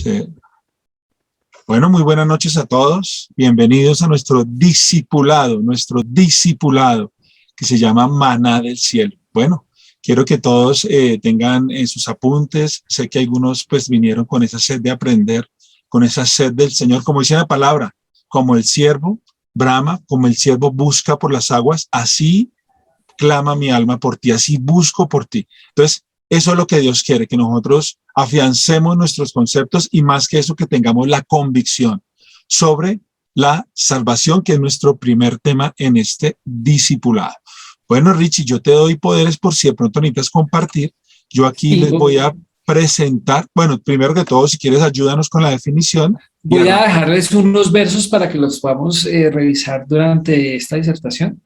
Sí. Bueno, muy buenas noches a todos. Bienvenidos a nuestro discipulado, que se llama Maná del Cielo. Bueno, quiero que todos tengan sus apuntes. Sé que algunos pues vinieron con esa sed de aprender, con esa sed del Señor, como dice la palabra, como el siervo brama, como el siervo busca por las aguas, así clama mi alma por ti, así busco por ti. Entonces, eso es lo que Dios quiere, que nosotros afiancemos nuestros conceptos y más que eso, que tengamos la convicción sobre la salvación, que es nuestro primer tema en este discipulado. Bueno, Richie, yo te doy poderes por si de pronto necesitas compartir. Yo aquí les voy a presentar, bueno, primero que todo, si quieres, ayúdanos con la definición. Voy a dejarles unos versos para que los podamos revisar durante esta disertación.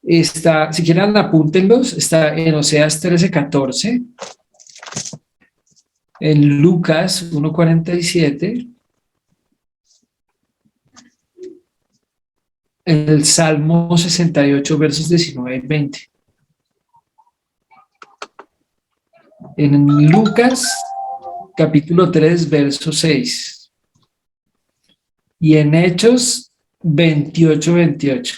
Está, si quieren apúntenlos, está en Oseas 13:14, en Lucas 1:47, en el Salmo 68, versos 19 y 20. En Lucas capítulo 3, verso 6. Y en Hechos 28:28.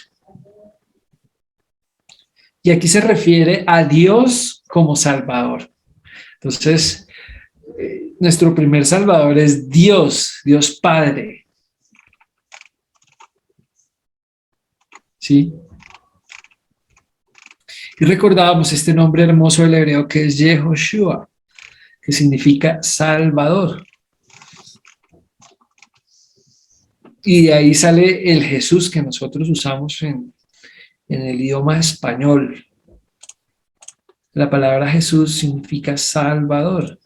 Y aquí se refiere a Dios como Salvador. Entonces, nuestro primer Salvador es Dios, Dios Padre. ¿Sí? Y recordábamos este nombre hermoso del hebreo que es Yehoshua, que significa Salvador. Y de ahí sale el Jesús que nosotros usamos en el idioma español. La palabra Jesús significa Salvador.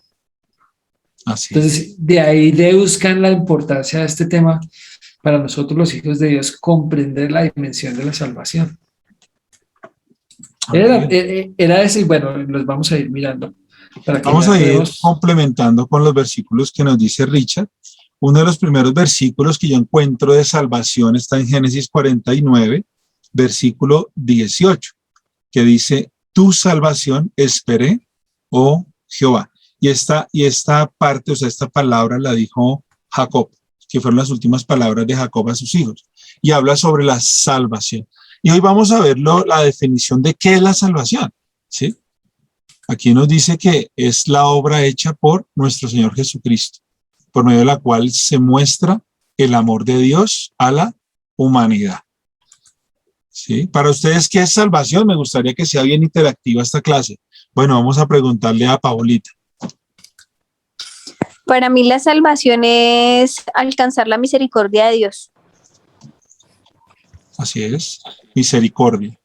Así Entonces, es. de ahí deduzcan la importancia de este tema para nosotros los hijos de Dios, comprender la dimensión de la salvación. Era decir, bueno, los vamos a ir mirando. Vamos a ir complementando con los versículos que nos dice Richard. Uno de los primeros versículos que yo encuentro de salvación está en Génesis 49, versículo 18, que dice, tu salvación esperé, oh Jehová. Y esta parte, o sea, esta palabra la dijo Jacob, que fueron las últimas palabras de Jacob a sus hijos. Y habla sobre la salvación. Y hoy vamos a ver la definición de qué es la salvación, ¿sí? Aquí nos dice que es la obra hecha por nuestro Señor Jesucristo, por medio de la cual se muestra el amor de Dios a la humanidad. ¿Sí? Para ustedes, ¿qué es salvación? Me gustaría que sea bien interactiva esta clase. Bueno, vamos a preguntarle a Paolita. Para mí la salvación es alcanzar la misericordia de Dios. Así es, misericordia.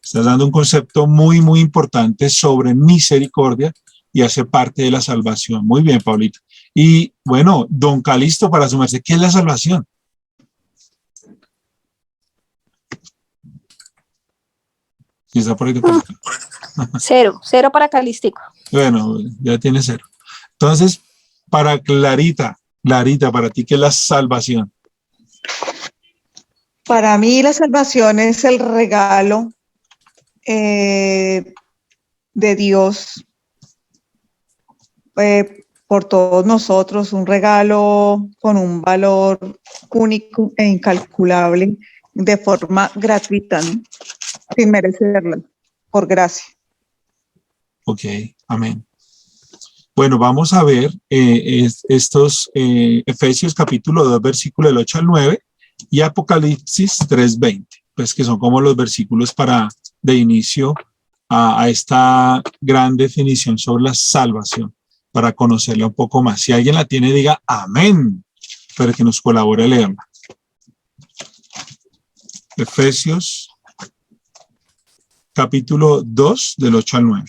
Estás dando un concepto muy, muy importante sobre misericordia y hace parte de la salvación. Muy bien, Paolita. Y bueno, don Calisto, para su merced, ¿qué es la salvación? ¿Y está por ahí? Cero para Calistico. Bueno, ya tiene 0. Entonces, para Clarita, para ti, ¿qué es la salvación? Para mí la salvación es el regalo de Dios por todos nosotros, un regalo con un valor único e incalculable de forma gratuita, ¿no? Sin merecerla, por gracia. Ok, amén. Bueno, vamos a ver estos Efesios capítulo 2, versículo del 8 al 9 y Apocalipsis 3:20, pues que son como los versículos de inicio a esta gran definición sobre la salvación, para conocerla un poco más. Si alguien la tiene, diga amén, para que nos colabore a leerla. Efesios capítulo 2, del 8 al 9.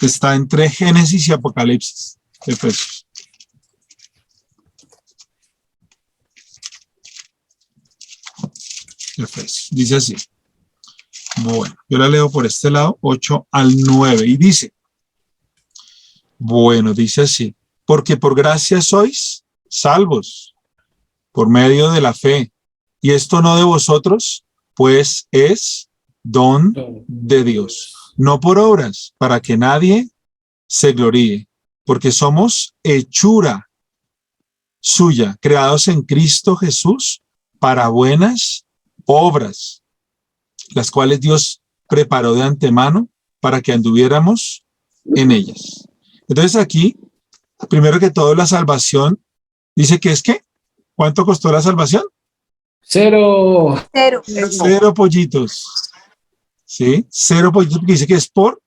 Está entre Génesis y Apocalipsis, Efesios. Efesios. Dice así. Bueno, yo la leo por este lado, 8 al 9. Y dice, bueno, dice así, porque por gracia sois salvos, por medio de la fe. Y esto no de vosotros, pues es don de Dios. No por obras, para que nadie se gloríe, porque somos hechura suya, creados en Cristo Jesús para buenas obras, las cuales Dios preparó de antemano para que anduviéramos en ellas. Entonces aquí, primero que todo, la salvación dice que es que, ¿cuánto costó la salvación? 0. 0. 0 pollitos. ¿Sí? 0 pollitos, porque dice que es por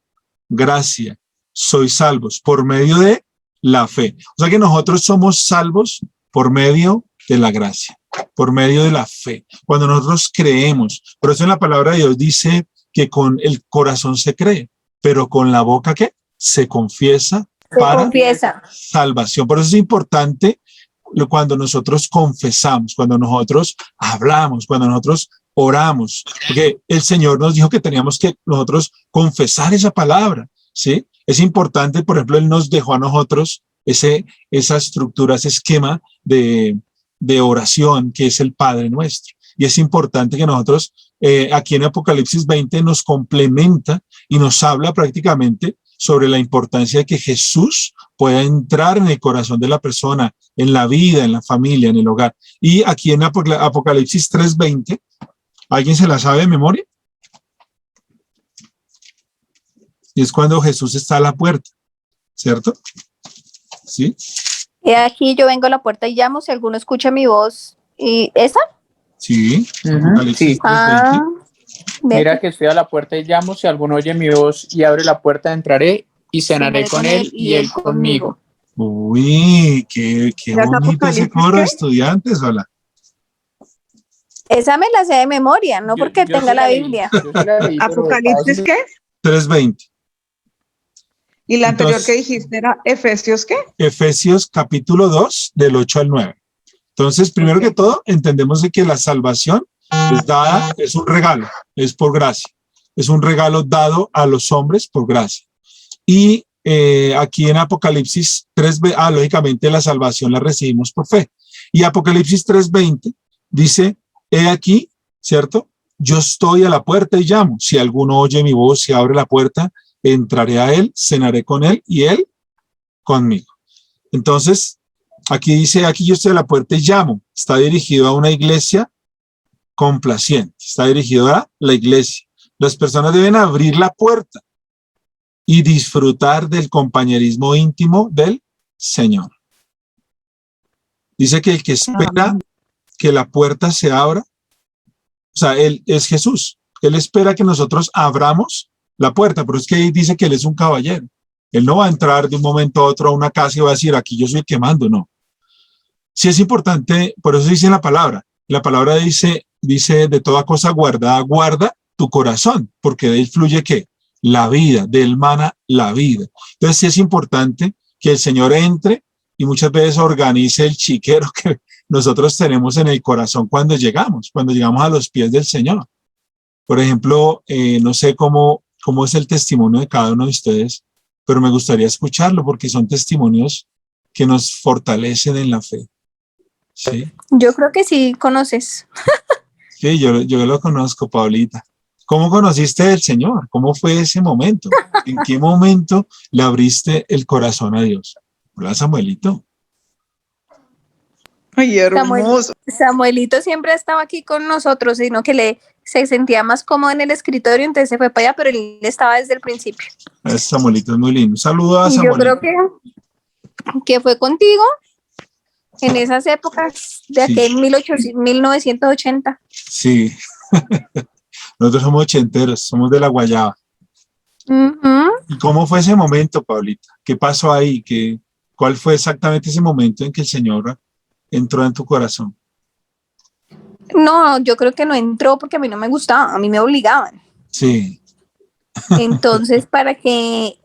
gracia. Sois salvos por medio de la fe. O sea que nosotros somos salvos por medio de la gracia, por medio de la fe. Cuando nosotros creemos, por eso en la palabra de Dios dice que con el corazón se cree, pero con la boca ¿qué? Se confiesa para salvación. Por eso es importante cuando nosotros confesamos, cuando nosotros hablamos, cuando nosotros oramos, porque el Señor nos dijo que teníamos que nosotros confesar esa palabra, ¿sí? Es importante, por ejemplo, Él nos dejó a nosotros esa estructura, ese esquema de oración que es el Padre Nuestro. Y es importante que nosotros, aquí en Apocalipsis 20 nos complementa y nos habla prácticamente sobre la importancia de que Jesús pueda entrar en el corazón de la persona, en la vida, en la familia, en el hogar. Y aquí en Apocalipsis 3:20, ¿alguien se la sabe de memoria? Y es cuando Jesús está a la puerta, ¿cierto? ¿Sí? Y aquí yo vengo a la puerta y llamo, si alguno escucha mi voz. ¿Y esa? Sí, Apocalipsis Sí. 3:20. Mira que estoy a la puerta y llamo, si alguno oye mi voz y abre la puerta, entraré y cenaré con él y él conmigo. Uy, qué bonito ese coro de estudiantes, hola. Esa me la sé de memoria, no porque Yo tenga sí la leí, Biblia. yo sí la leí, pero ¿Apocalipsis qué? 3:20. Y la anterior Entonces, que dijiste era Efesios ¿qué? Efesios capítulo 2, del 8 al 9. Entonces, primero que todo, entendemos de que la salvación es dada, es un regalo, es por gracia. Es un regalo dado a los hombres por gracia. Y aquí en Apocalipsis 3, lógicamente la salvación la recibimos por fe. Y Apocalipsis 3:20 dice, he aquí, ¿cierto? Yo estoy a la puerta y llamo. Si alguno oye mi voz y abre la puerta, entraré a él, cenaré con él y él conmigo. Entonces, aquí dice, aquí yo estoy a la puerta y llamo. Está dirigido a una iglesia complaciente, está dirigido a la iglesia. Las personas deben abrir la puerta y disfrutar del compañerismo íntimo del Señor. Dice que el que espera que la puerta se abra, o sea, Él es Jesús. Él espera que nosotros abramos la puerta, pero es que ahí dice que Él es un caballero. Él no va a entrar de un momento a otro a una casa y va a decir, aquí yo estoy quemando, no. Sí es importante, por eso dice la palabra dice, de toda cosa guardada, guarda tu corazón, porque de él fluye ¿qué? La vida, de él mana la vida. Entonces sí es importante que el Señor entre y muchas veces organice el chiquero que nosotros tenemos en el corazón cuando llegamos a los pies del Señor. Por ejemplo, no sé cómo es el testimonio de cada uno de ustedes, pero me gustaría escucharlo porque son testimonios que nos fortalecen en la fe. ¿Sí? Yo creo que sí conoces. Sí, yo lo conozco, Paulita. ¿Cómo conociste al Señor? ¿Cómo fue ese momento? ¿En qué momento le abriste el corazón a Dios? Hola, Samuelito. Ay, hermoso. Samuelito siempre estaba aquí con nosotros, sino que se sentía más cómodo en el escritorio, entonces se fue para allá, pero él estaba desde el principio. Samuelito es muy lindo. Un saludo a Y Samuelito. yo creo que fue contigo en esas épocas de aquí en 1980. Sí. Nosotros somos ochenteros, somos de la Guayaba. ¿Y cómo fue ese momento, Paulita? ¿Qué pasó ahí? ¿Cuál fue exactamente ese momento en que el Señor entró en tu corazón? No, yo creo que no entró porque a mí no me gustaba, a mí me obligaban. Sí. Entonces, para que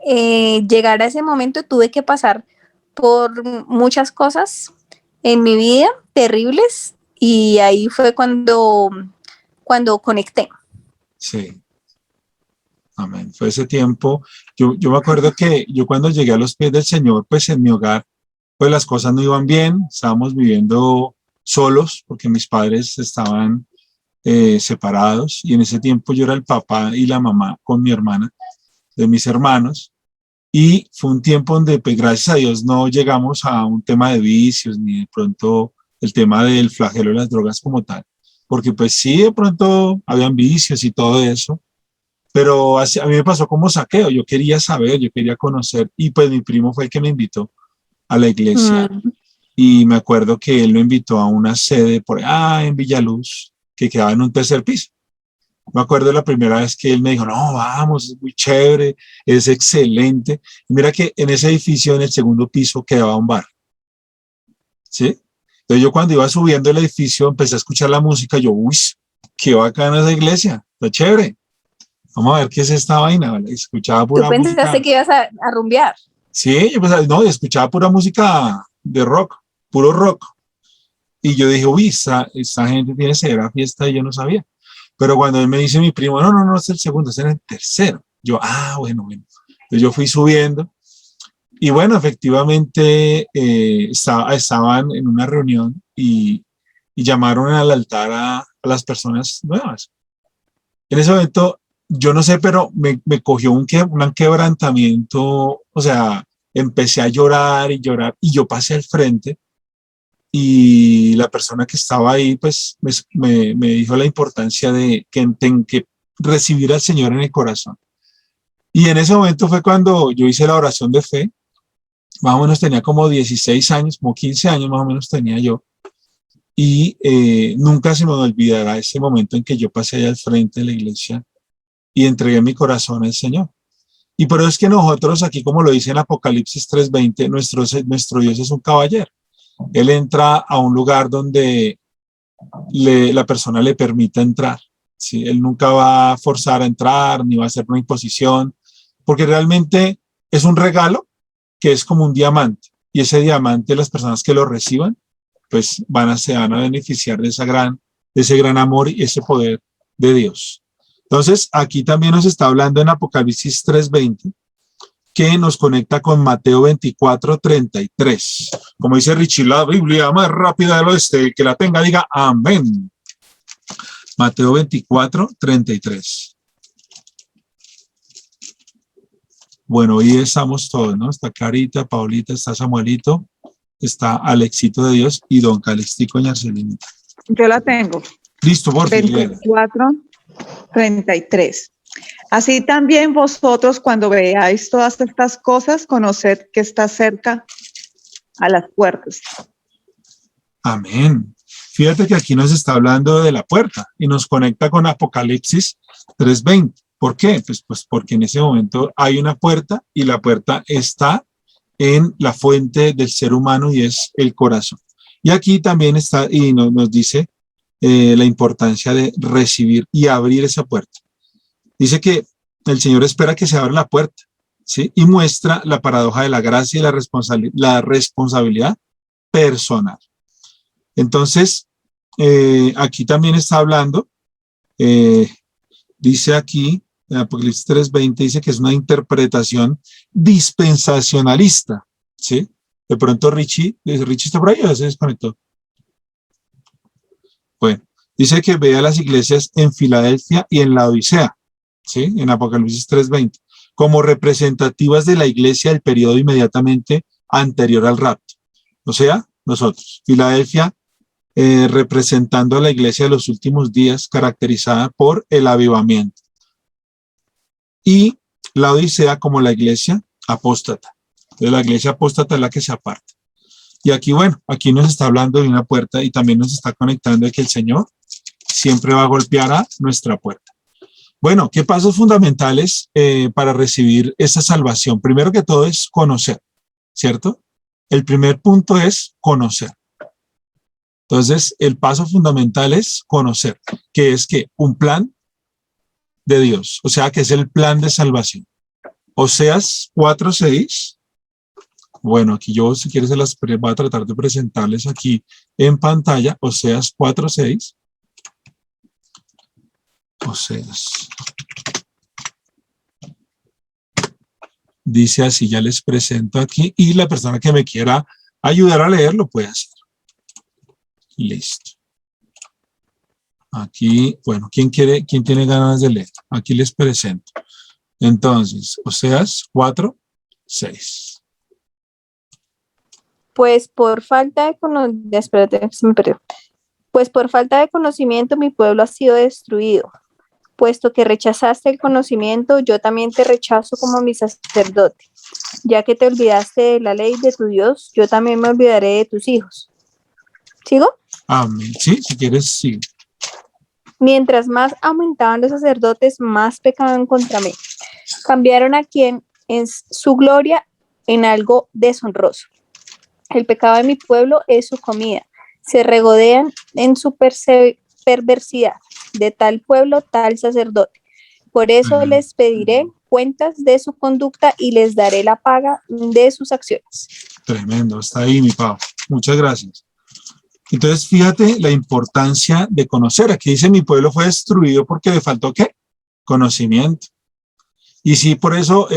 llegara ese momento, tuve que pasar por muchas cosas en mi vida terribles y ahí fue cuando conecté. Sí. Amén. Fue ese tiempo. Yo me acuerdo que yo cuando llegué a los pies del Señor, pues en mi hogar, pues las cosas no iban bien. Estábamos viviendo solos porque mis padres estaban separados y en ese tiempo yo era el papá y la mamá con mi hermana, de mis hermanos. Y fue un tiempo donde, pues gracias a Dios, no llegamos a un tema de vicios, ni de pronto el tema del flagelo de las drogas como tal. Porque pues sí, de pronto habían vicios y todo eso, pero a mí me pasó como Zaqueo, yo quería saber, yo quería conocer, y pues mi primo fue el que me invitó a la iglesia. Y me acuerdo que él me invitó a una sede por allá en Villaluz, que quedaba en un tercer piso. Me acuerdo la primera vez que él me dijo, no, vamos, es muy chévere, es excelente. Y mira que en ese edificio, en el segundo piso, quedaba un bar. ¿Sí? Entonces yo cuando iba subiendo el edificio, empecé a escuchar la música, yo, uy, qué bacana esa iglesia, está chévere. Vamos a ver qué es esta vaina, ¿vale? Escuchaba ¿Tú pura pensaste música. que ibas a rumbear? Sí, yo pensaba, no, escuchaba pura música de rock, puro rock. Y yo dije, uy, esta gente tiene severa fiesta y yo no sabía. Pero cuando él me dice mi primo, no, no, no, es el segundo, es el tercero. Yo, bueno, bueno. Entonces yo fui subiendo y bueno, efectivamente estaban en una reunión y llamaron al altar a las personas nuevas. En ese momento, yo no sé, pero me cogió un quebrantamiento, o sea, empecé a llorar y yo pasé al frente y la persona que estaba ahí, pues, me dijo la importancia de que recibir al Señor en el corazón. Y en ese momento fue cuando yo hice la oración de fe, más o menos tenía como 16 años, como 15 años más o menos tenía yo, y nunca se me olvidará ese momento en que yo pasé allá al frente de la iglesia y entregué mi corazón al Señor. Y por eso es que nosotros aquí, como lo dice en Apocalipsis 3:20, nuestro Dios es un caballero. Él entra a un lugar donde la persona le permita entrar. ¿Sí? Él nunca va a forzar a entrar, ni va a hacer una imposición, porque realmente es un regalo que es como un diamante. Y ese diamante, las personas que lo reciban, pues se van a beneficiar de ese gran amor y ese poder de Dios. Entonces, aquí también nos está hablando en Apocalipsis 3:20, que nos conecta con Mateo 24:33. Como dice Richie, la Biblia más rápida del oeste, el que la tenga diga amén. Mateo 24:33. Bueno, hoy estamos todos, ¿no? Está Clarita, Paulita, está Samuelito, está Alexito de Dios y don Calixtico y Arcelinita. Yo la tengo. Listo, por fin. 24:33. Así también vosotros, cuando veáis todas estas cosas, conoced que está cerca a las puertas. Amén. Fíjate que aquí nos está hablando de la puerta y nos conecta con Apocalipsis 3:20. ¿Por qué? Pues porque en ese momento hay una puerta y la puerta está en la fuente del ser humano y es el corazón. Y aquí también está y nos dice la importancia de recibir y abrir esa puerta. Dice que el Señor espera que se abra la puerta, ¿sí? Y muestra la paradoja de la gracia y la responsabilidad personal. Entonces, aquí también está hablando, dice aquí, en Apocalipsis 3:20, dice que es una interpretación dispensacionalista, ¿sí? De pronto Richie está por ahí o se desconectó. Bueno, dice que ve a las iglesias en Filadelfia y en la Odisea, ¿sí? En Apocalipsis 3:20, como representativas de la iglesia del periodo inmediatamente anterior al rapto. O sea, nosotros, Filadelfia, representando a la iglesia de los últimos días, caracterizada por el avivamiento. Y la Odisea como la iglesia apóstata. Entonces, la iglesia apóstata es la que se aparta. Y aquí, bueno, aquí nos está hablando de una puerta y también nos está conectando de que el Señor siempre va a golpear a nuestra puerta. Bueno, ¿qué pasos fundamentales para recibir esa salvación? Primero que todo es conocer, ¿cierto? El primer punto es conocer. Entonces, el paso fundamental es conocer, que es que un plan de Dios, o sea, que es el plan de salvación. Oseas 4:6. Bueno, aquí yo, si quieres, voy a tratar de presentarles aquí en pantalla. Oseas 4:6. Oseas. Dice así, ya les presento aquí, y la persona que me quiera ayudar a leer lo puede hacer. Listo. Aquí, bueno, ¿quién tiene ganas de leer? Aquí les presento. Entonces, Oseas 4:6. 6. Pues por falta de conocimiento, espérate, se me perdió. Pues por falta de conocimiento mi pueblo ha sido destruido. Puesto que rechazaste el conocimiento, yo también te rechazo como mi sacerdote. Ya que te olvidaste de la ley de tu Dios, yo también me olvidaré de tus hijos. ¿Sigo? Amén. Sí, si quieres, sí. Mientras más aumentaban los sacerdotes, más pecaban contra mí. Cambiaron a quien es su gloria en algo deshonroso. El pecado de mi pueblo es su comida. Se regodean en su perversidad. De tal pueblo, tal sacerdote. Por eso les pediré cuentas de su conducta y les daré la paga de sus acciones. Tremendo, está ahí mi Pau. Muchas gracias. Entonces, fíjate la importancia de conocer. Aquí dice, mi pueblo fue destruido porque le faltó, ¿qué? Conocimiento. Y sí, por eso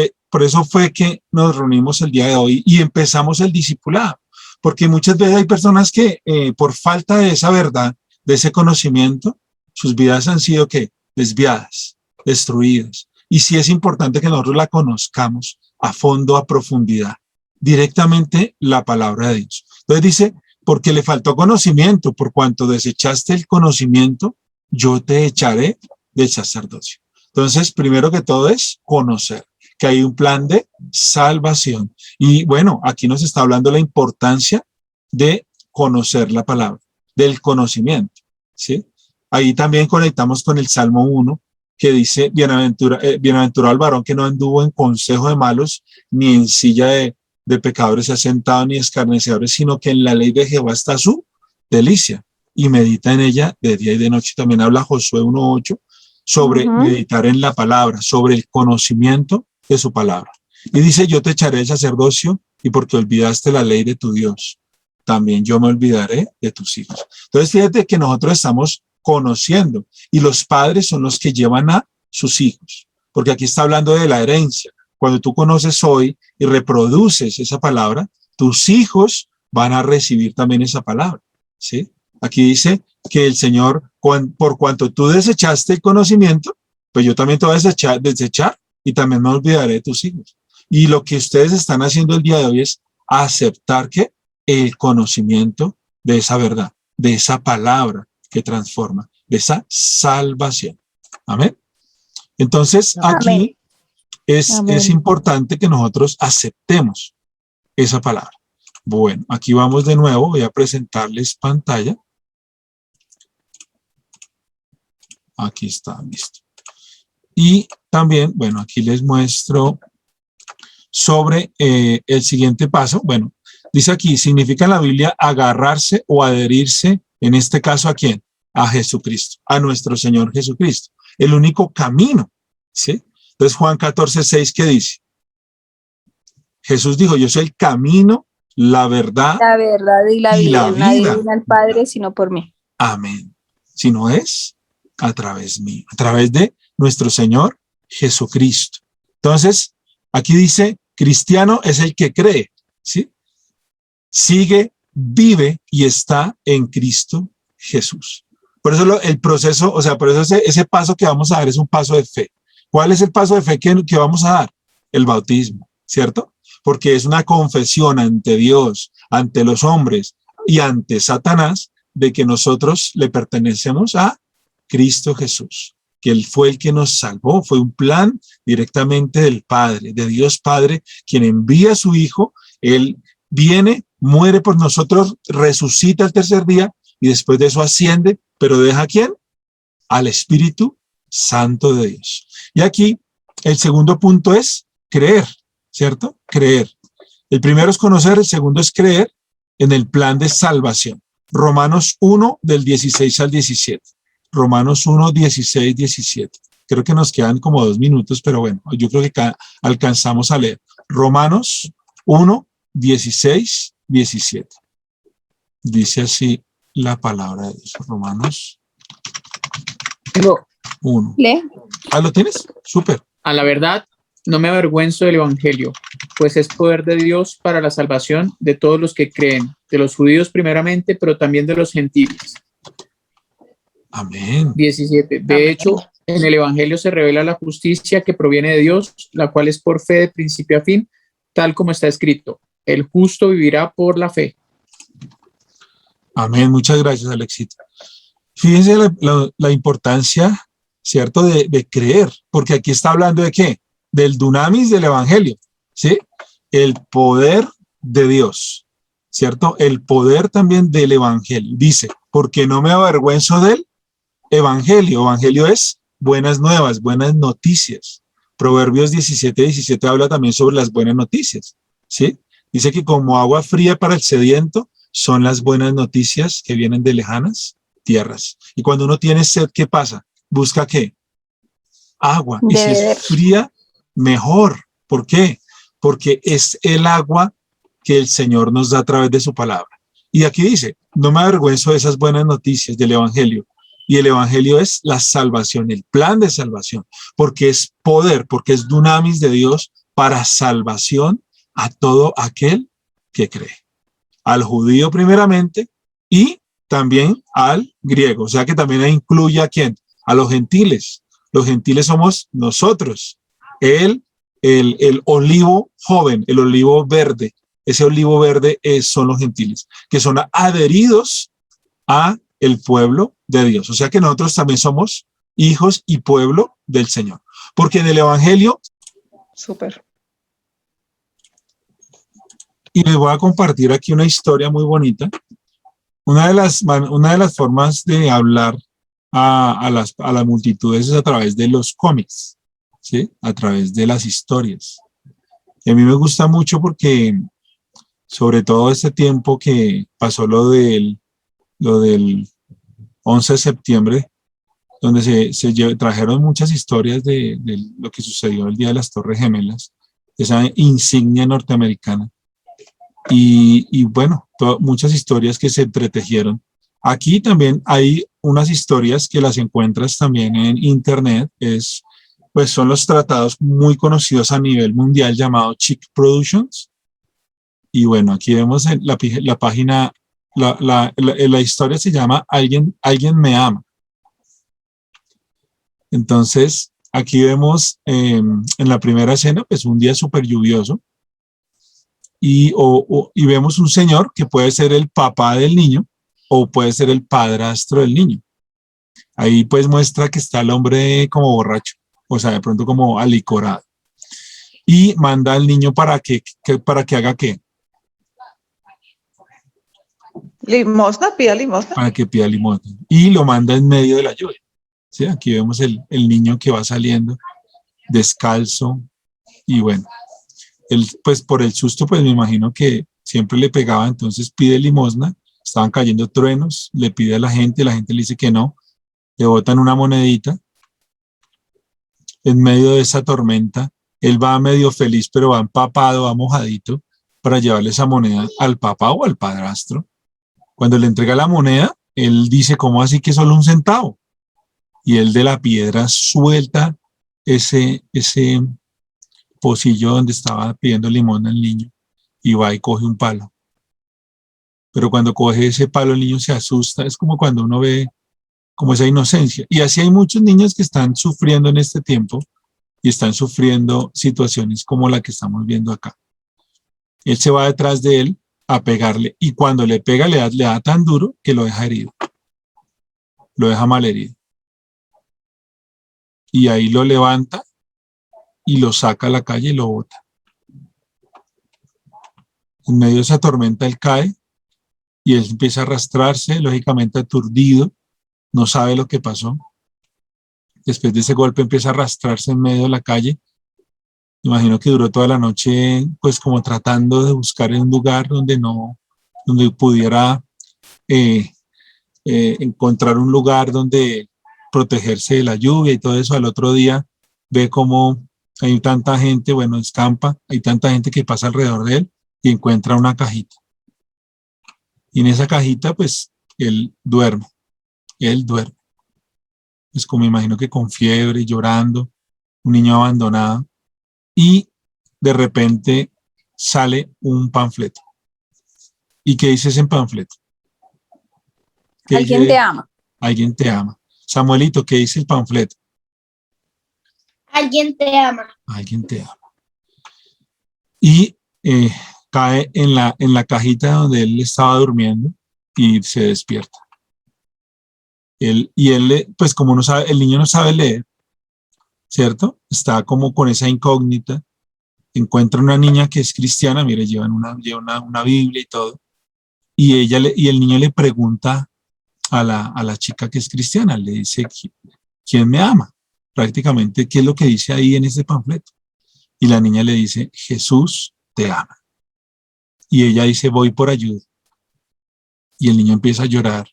fue que nos reunimos el día de hoy y empezamos el discipulado. Porque muchas veces hay personas que por falta de esa verdad, de ese conocimiento, sus vidas han sido, ¿qué? Desviadas, destruidas. Y sí es importante que nosotros la conozcamos a fondo, a profundidad, directamente la palabra de Dios. Entonces dice, porque le faltó conocimiento, por cuanto desechaste el conocimiento, yo te echaré del sacerdocio. Entonces, primero que todo es conocer que hay un plan de salvación. Y bueno, aquí nos está hablando la importancia de conocer la palabra, del conocimiento, ¿sí? Ahí también conectamos con el Salmo 1, que dice, bienaventurado el varón que no anduvo en consejo de malos, ni en silla de pecadores se ha sentado, ni escarnecedores, sino que en la ley de Jehová está su delicia, y medita en ella de día y de noche. También habla Josué 1:8 sobre meditar en la palabra, sobre el conocimiento de su palabra. Y dice, yo te echaré el sacerdocio, y porque olvidaste la ley de tu Dios, también yo me olvidaré de tus hijos. Entonces, fíjate que nosotros estamos conociendo, y los padres son los que llevan a sus hijos, porque aquí está hablando de la herencia. Cuando tú conoces hoy y reproduces esa palabra, tus hijos van a recibir también esa palabra, ¿sí? Aquí dice que el Señor, por cuanto tú desechaste el conocimiento, pues yo también te voy a desechar y también me olvidaré de tus hijos. Y lo que ustedes están haciendo el día de hoy es aceptar que el conocimiento de esa verdad, de esa palabra que transforma, de esa salvación. Amén. Entonces, aquí es importante que nosotros aceptemos esa palabra. Bueno, aquí vamos de nuevo, voy a presentarles pantalla. Aquí está, listo. Y también, bueno, aquí les muestro sobre el siguiente paso. Bueno, dice aquí, significa en la Biblia agarrarse o adherirse, en este caso, ¿a quién? A Jesucristo, a nuestro Señor Jesucristo. El único camino, ¿sí? Entonces, Juan 14:6, ¿qué dice? Jesús dijo, yo soy el camino, la verdad y la vida. Nadie vida. viene al Padre sino por mí. Amén. Si no es a través mío, a través de nuestro Señor Jesucristo. Entonces, aquí dice, cristiano es el que cree, ¿sí? Sigue, vive y está en Cristo Jesús. Por eso el proceso, o sea, por eso ese paso que vamos a dar es un paso de fe. ¿Cuál es el paso de fe que vamos a dar? El bautismo, ¿cierto? Porque es una confesión ante Dios, ante los hombres y ante Satanás de que nosotros le pertenecemos a Cristo Jesús, que Él fue el que nos salvó, fue un plan directamente del Padre, de Dios Padre, quien envía a su Hijo, Él viene, muere por nosotros, resucita el tercer día y después de eso asciende, pero ¿deja a quién? Al Espíritu Santo de Dios. Y aquí el segundo punto es creer, ¿cierto? Creer. El primero es conocer, el segundo es creer en el plan de salvación. Romanos 1 del 16 al 17. Romanos 1, 16, 17. Creo que nos quedan como 2 minutos, pero bueno, yo creo que alcanzamos a leer. Romanos 1, 16, 17. Dice así la palabra de Dios. Romanos 1. ¿Lee? ¿Ah, lo tienes? Súper. A la verdad, no me avergüenzo del Evangelio, pues es poder de Dios para la salvación de todos los que creen, de los judíos primeramente, pero también de los gentiles. Amén. 17. De hecho, en el Evangelio se revela la justicia que proviene de Dios, la cual es por fe de principio a fin, tal como está escrito, el justo vivirá por la fe. Amén. Muchas gracias, Alexita. Fíjense la importancia, ¿cierto?, de creer, porque aquí está hablando de qué, del dunamis del evangelio, ¿sí? El poder de Dios, ¿cierto? El poder también del evangelio. Dice, porque no me avergüenzo del evangelio. Evangelio es buenas nuevas, buenas noticias. Proverbios 17:17 habla también sobre las buenas noticias, ¿sí? Dice que como agua fría para el sediento son las buenas noticias que vienen de lejanas tierras. Y cuando uno tiene sed, ¿qué pasa? Busca ¿qué? Agua. Y si es fría, mejor. ¿Por qué? Porque es el agua que el Señor nos da a través de su palabra. Y aquí dice, no me avergüenzo de esas buenas noticias del evangelio. Y el evangelio es la salvación, el plan de salvación, porque es poder, porque es dunamis de Dios para salvación a todo aquel que cree. Al judío primeramente y también al griego. O sea que también incluye ¿a quién? A los gentiles. Los gentiles somos nosotros. El olivo joven, el olivo verde. Ese olivo verde son los gentiles, que son adheridos a el pueblo de Dios. O sea que nosotros también somos hijos y pueblo del Señor. Porque en el evangelio... Súper. Y les voy a compartir aquí una historia muy bonita. Una de las formas de hablar a las multitudes es a través de los cómics, ¿sí? A través de las historias. Y a mí me gusta mucho porque, sobre todo este tiempo que pasó lo del 11 de septiembre, donde se trajeron muchas historias de lo que sucedió el día de las Torres Gemelas, esa insignia norteamericana. Y bueno, muchas historias que se entretejieron. Aquí también hay unas historias que las encuentras también en internet, pues son los tratados muy conocidos a nivel mundial llamados Chick Productions. Y bueno, aquí vemos en la página, la historia se llama Alguien me ama. Entonces, aquí vemos en la primera escena, pues un día súper lluvioso. Y vemos un señor que puede ser el papá del niño o puede ser el padrastro del niño. Ahí pues muestra que está el hombre como borracho, o sea, de pronto como alicorado. Y manda al niño para que haga ¿qué? Limosna, pida limosna. Para que pida limosna. Y lo manda en medio de la lluvia. ¿Sí? Aquí vemos el niño que va saliendo descalzo y bueno. Él, pues por el susto, pues me imagino que siempre le pegaba, entonces pide limosna, estaban cayendo truenos, le pide a la gente le dice que no, le botan una monedita. En medio de esa tormenta, él va medio feliz, pero va empapado, va mojadito, para llevarle esa moneda al papá o al padrastro. Cuando le entrega la moneda, él dice, ¿cómo así que solo un centavo? Y él de la piedra suelta ese pocillo donde estaba pidiendo limón al niño y va y coge un palo. Pero cuando coge ese palo el niño se asusta, es como cuando uno ve como esa inocencia. Y así hay muchos niños que están sufriendo en este tiempo y están sufriendo situaciones como la que estamos viendo acá. Él se va detrás de él a pegarle y cuando le pega le da tan duro que lo deja herido, lo deja mal herido. Y ahí lo levanta y lo saca a la calle y lo bota. En medio de esa tormenta él cae y él empieza a arrastrarse, lógicamente aturdido, no sabe lo que pasó. Después de ese golpe empieza a arrastrarse en medio de la calle. Imagino que duró toda la noche pues como tratando de buscar un lugar donde pudiera encontrar un lugar donde protegerse de la lluvia y todo eso. Al otro día ve cómo hay tanta gente, bueno, escampa, hay tanta gente que pasa alrededor de él y encuentra una cajita. Y en esa cajita, pues, él duerme. Es como imagino que con fiebre, llorando, un niño abandonado. Y de repente sale un panfleto. ¿Y qué dice ese panfleto? Alguien te ama. Alguien te ama. Samuelito, ¿qué dice el panfleto? Alguien te ama. Alguien te ama. Y eh, cae en la cajita donde él estaba durmiendo y se despierta. Pues como no sabe, el niño no sabe leer, ¿cierto? Está como con esa incógnita. Encuentra una niña que es cristiana, mire, lleva una Biblia y todo. Y el niño le pregunta a la chica que es cristiana, le dice, ¿quién me ama? Prácticamente, ¿qué es lo que dice ahí en ese panfleto? Y la niña le dice, Jesús te ama. Y ella dice, voy por ayuda. Y el niño empieza a llorar,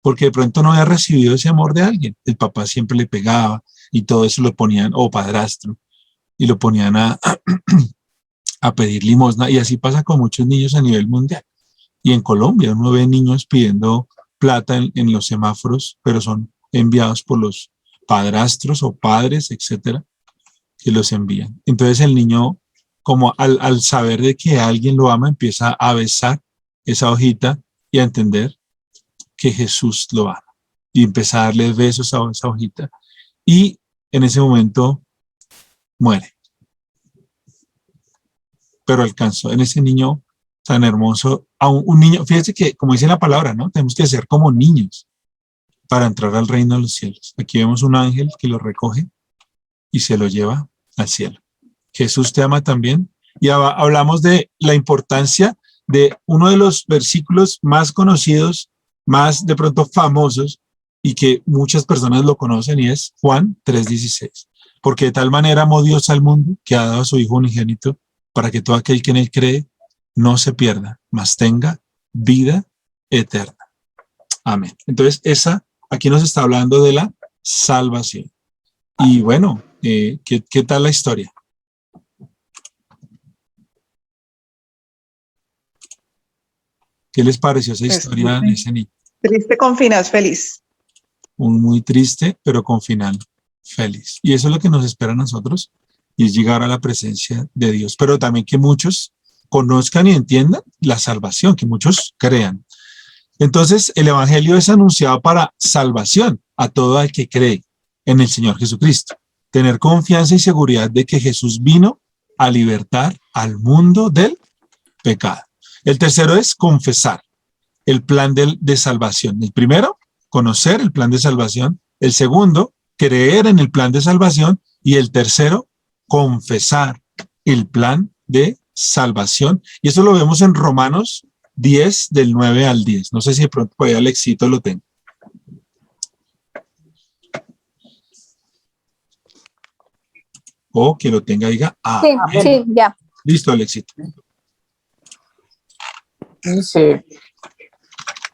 porque de pronto no había recibido ese amor de alguien. El papá siempre le pegaba y todo eso lo ponían, o padrastro, y lo ponían a pedir limosna. Y así pasa con muchos niños a nivel mundial. Y en Colombia uno ve niños pidiendo plata en los semáforos, pero son enviados por los padrastros o padres, etcétera, que los envían. Entonces el niño, como al saber de que alguien lo ama, empieza a besar esa hojita y a entender que Jesús lo ama. Y empieza a darle besos a esa hojita. Y en ese momento muere. Pero alcanzó en ese niño tan hermoso, a un niño, fíjense que, como dice la palabra, ¿no? Tenemos que ser como niños para entrar al reino de los cielos. Aquí vemos un ángel que lo recoge y se lo lleva al cielo. Jesús te ama también. Y hablamos de la importancia de uno de los versículos más conocidos, más de pronto famosos, y que muchas personas lo conocen, y es Juan 3:16. Porque de tal manera amó Dios al mundo que ha dado a su Hijo unigénito para que todo aquel que en él cree no se pierda, mas tenga vida eterna. Amén. Entonces, aquí nos está hablando de la salvación. Y bueno, ¿qué tal la historia? ¿Qué les pareció esa historia de ese niño? Triste con final feliz. Muy triste, pero con final feliz. Y eso es lo que nos espera a nosotros, y es llegar a la presencia de Dios. Pero también que muchos conozcan y entiendan la salvación, que muchos crean. Entonces, el Evangelio es anunciado para salvación a todo el que cree en el Señor Jesucristo. Tener confianza y seguridad de que Jesús vino a libertar al mundo del pecado. El tercero es confesar el plan de salvación. El primero, conocer el plan de salvación. El segundo, creer en el plan de salvación. Y el tercero, confesar el plan de salvación. Y eso lo vemos en Romanos 10, del 9 al 10. No sé si de pronto por ahí Alexito lo tengo. O que lo tenga, diga. Sí, ya. Listo, Alexito. Dice